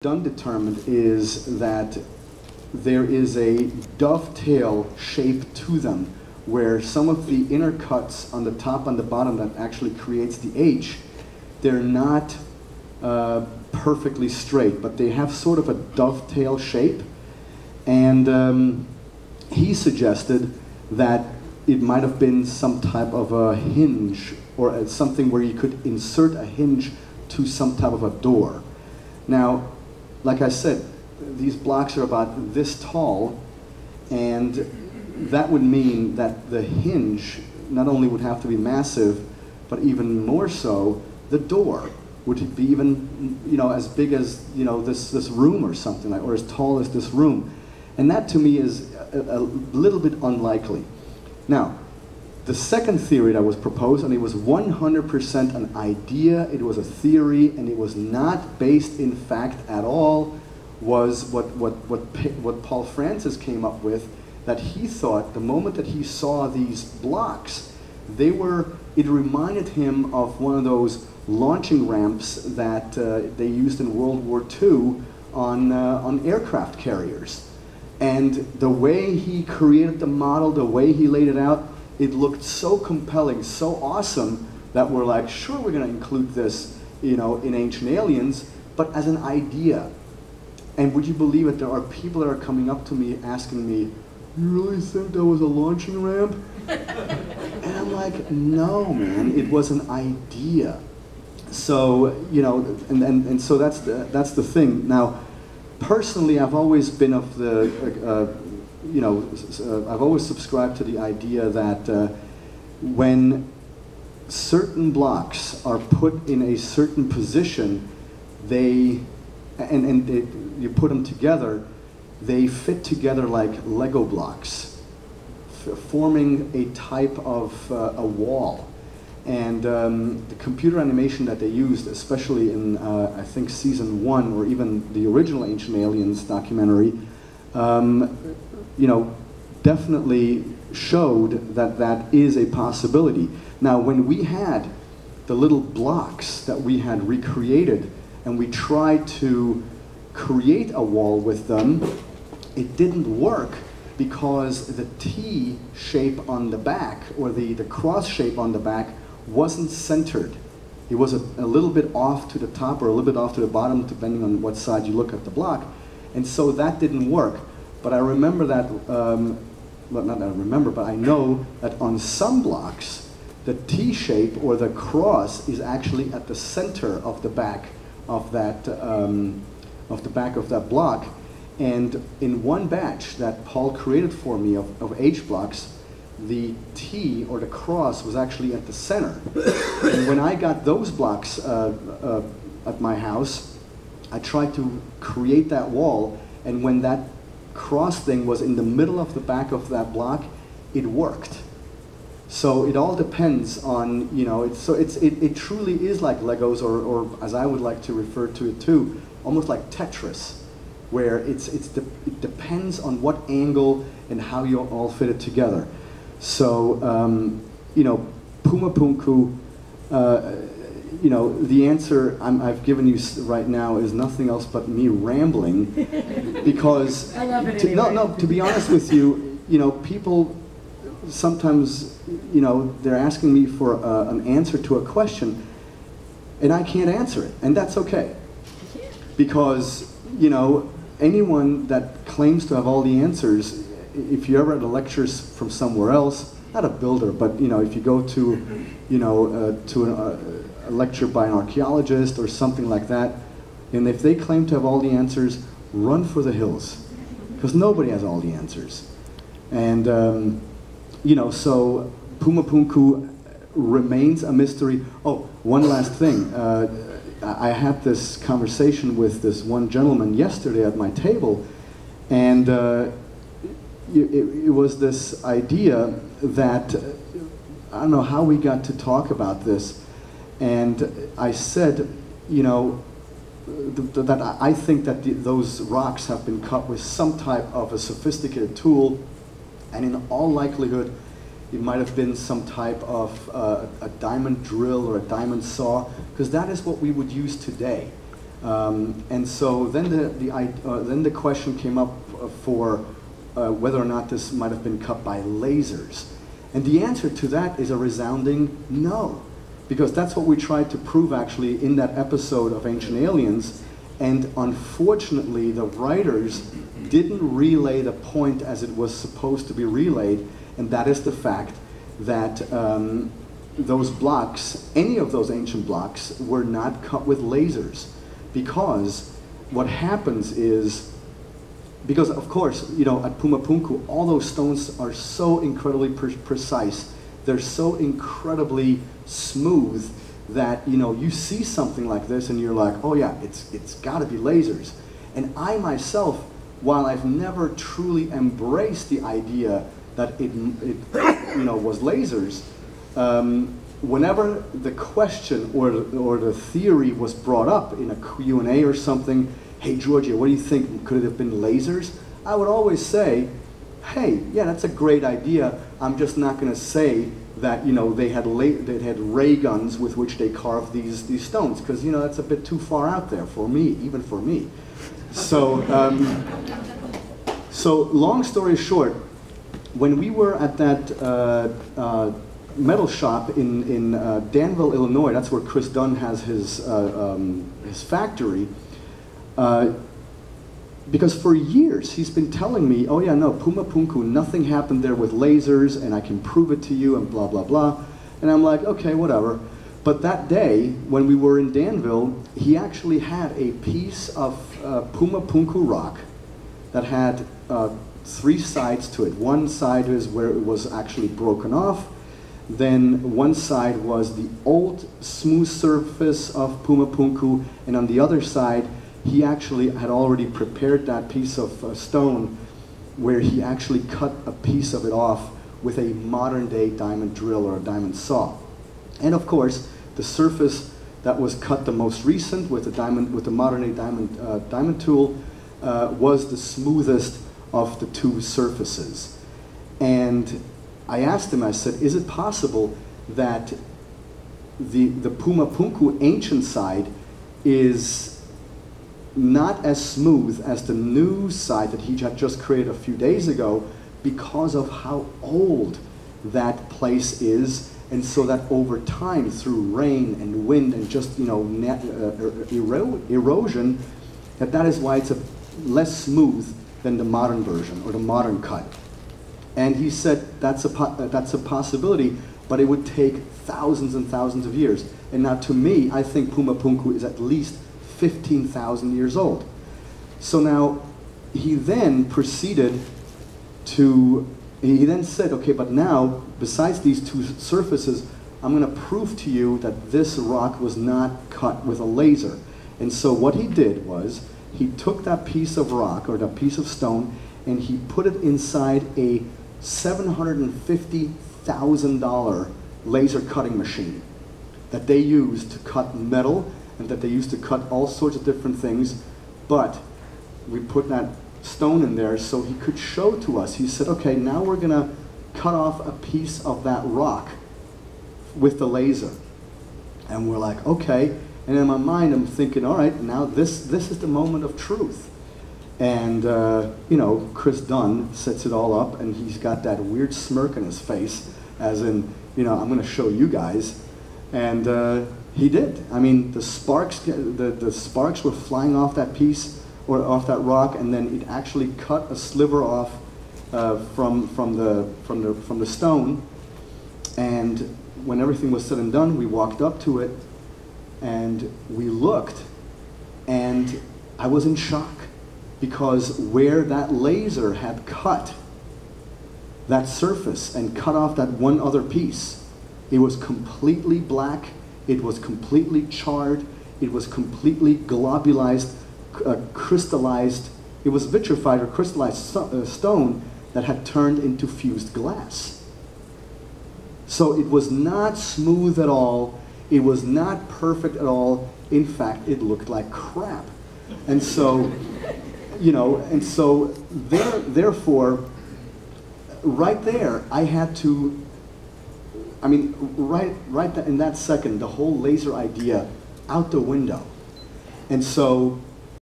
Done determined is that there is a dovetail shape to them, where some of the inner cuts on the top and the bottom that actually creates the H, they're not perfectly straight, but they have sort of a dovetail shape. And he suggested that it might have been some type of a hinge, or something where you could insert a hinge to some type of a door. Now, like I said, these blocks are about this tall, and that would mean that the hinge not only would have to be massive, but even more so, the door would be even, as big as, this room or something, or as tall as this room. And that to me is a little bit unlikely. Now, the second theory that was proposed, and it was 100% an idea, it was a theory, and it was not based in fact at all, was what Paul Francis came up with, that he thought the moment that he saw these blocks, it reminded him of one of those launching ramps that they used in World War II on aircraft carriers. And the way he created the model, the way he laid it out, it looked so compelling, so awesome, that we're like, sure, we're going to include this, in Ancient Aliens, but as an idea. And would you believe it, there are people that are coming up to me asking me, you really think that was a launching ramp? And I'm like, no, man, it was an idea. So, and so that's the thing. Now, personally, I've always been of the, I've always subscribed to the idea that when certain blocks are put in a certain position, you put them together, they fit together like Lego blocks, forming a type of a wall. And the computer animation that they used, especially in, I think, season 1, or even the original Ancient Aliens documentary, definitely showed that that is a possibility. Now, when we had the little blocks that we had recreated, and we tried to create a wall with them, it didn't work because the T shape on the back, or the cross shape on the back, wasn't centered. It was a little bit off to the top or a little bit off to the bottom, depending on what side you look at the block. And so that didn't work. But I remember that, well, not that I remember, but I know that on some blocks, the T shape or the cross is actually at the center of the back of that, block. And in one batch that Paul created for me of H blocks, the T or the cross was actually at the center. And when I got those blocks at my house, I tried to create that wall, and when that cross thing was in the middle of the back of that block, it worked. So it all depends on, it truly is like Legos, or as I would like to refer to it too, almost like Tetris, where it depends on what angle and how you all fit it together. So, Puma Punku, the answer I've given you right now is nothing else but me rambling, because I love it anyway. To be honest with you, people sometimes, they're asking me for an answer to a question, and I can't answer it, and that's okay, because anyone that claims to have all the answers, if you ever had lectures from somewhere else, not a builder, but if you go to a lecture by an archaeologist or something like that, and if they claim to have all the answers, run for the hills, because nobody has all the answers. And so Puma Punku remains a mystery. Oh, one last thing. I had this conversation with this one gentleman yesterday at my table, and it was this idea that, I don't know how we got to talk about this, and I said, that I think that those rocks have been cut with some type of a sophisticated tool, and in all likelihood, it might have been some type of a diamond drill or a diamond saw, because that is what we would use today. And so then then the question came up for whether or not this might have been cut by lasers. And the answer to that is a resounding no, because that's what we tried to prove actually in that episode of Ancient Aliens. And unfortunately, the writers didn't relay the point as it was supposed to be relayed, and that is the fact that those blocks, any of those ancient blocks, were not cut with lasers. Because what happens is, because of course, you know, at Puma Punku, all those stones are so incredibly precise. They're so incredibly smooth that, you know, you see something like this and you're like, oh yeah, it's got to be lasers. And I myself, while I've never truly embraced the idea that it you know, was lasers, whenever the question or the theory was brought up in a Q&A or something, hey Giorgio, what do you think? Could it have been lasers? I would always say, hey, yeah, that's a great idea. I'm just not going to say that, you know, they had ray guns with which they carved these stones, because, you know, that's a bit too far out there for me, even for me. So, so long story short, when we were at that metal shop in Danville, Illinois, that's where Chris Dunn has his factory, because for years he's been telling me, oh yeah, no, Puma Punku, nothing happened there with lasers, and I can prove it to you, and blah, blah, blah. And I'm like, okay, whatever. But that day, when we were in Danville, he actually had a piece of Puma Punku rock that had 3 sides to it. One side is where it was actually broken off. Then one side was the old smooth surface of Puma Punku, and on the other side, he actually had already prepared that piece of stone where he actually cut a piece of it off with a modern-day diamond drill or a diamond saw. And of course, the surface that was cut the most recent with the modern-day diamond tool was the smoothest of the 2 surfaces. And I asked him, I said, is it possible that the Puma Punku ancient side is not as smooth as the new side that he had just created a few days ago, because of how old that place is, and so that over time, through rain and wind and just, you know, erosion, that is why it's less smooth than the modern version or the modern cut. And he said that's a possibility, but it would take thousands and thousands of years. And now to me, I think Puma Punku is at least 15,000 years old. So now he then proceeded to, he then said, okay, but now besides these 2 surfaces, I'm going to prove to you that this rock was not cut with a laser. And so what he did was, he took that piece of rock or that piece of stone and he put it inside a $750,000 laser cutting machine that they used to cut metal and that they used to cut all sorts of different things. But we put that stone in there so he could show to us. He said, okay, now we're going to cut off a piece of that rock with the laser. And we're like, okay. And in my mind, I'm thinking, all right, now this is the moment of truth. And, you know, Chris Dunn sets it all up, and he's got that weird smirk on his face, as in, you know, I'm going to show you guys. And he did. I mean, the sparks were flying off that piece, or off that rock, and then it actually cut a sliver off from the stone. And when everything was said and done, we walked up to it, and we looked, and I was in shock, because where that laser had cut that surface and cut off that one other piece, it was completely black, it was completely charred, it was completely globulized, crystallized, it was vitrified or crystallized stone that had turned into fused glass. So it was not smooth at all. It was not perfect at all. In fact, it looked like crap. And so, you know, and so therefore, right there, I had to, I mean, right in that second, the whole laser idea out the window. And so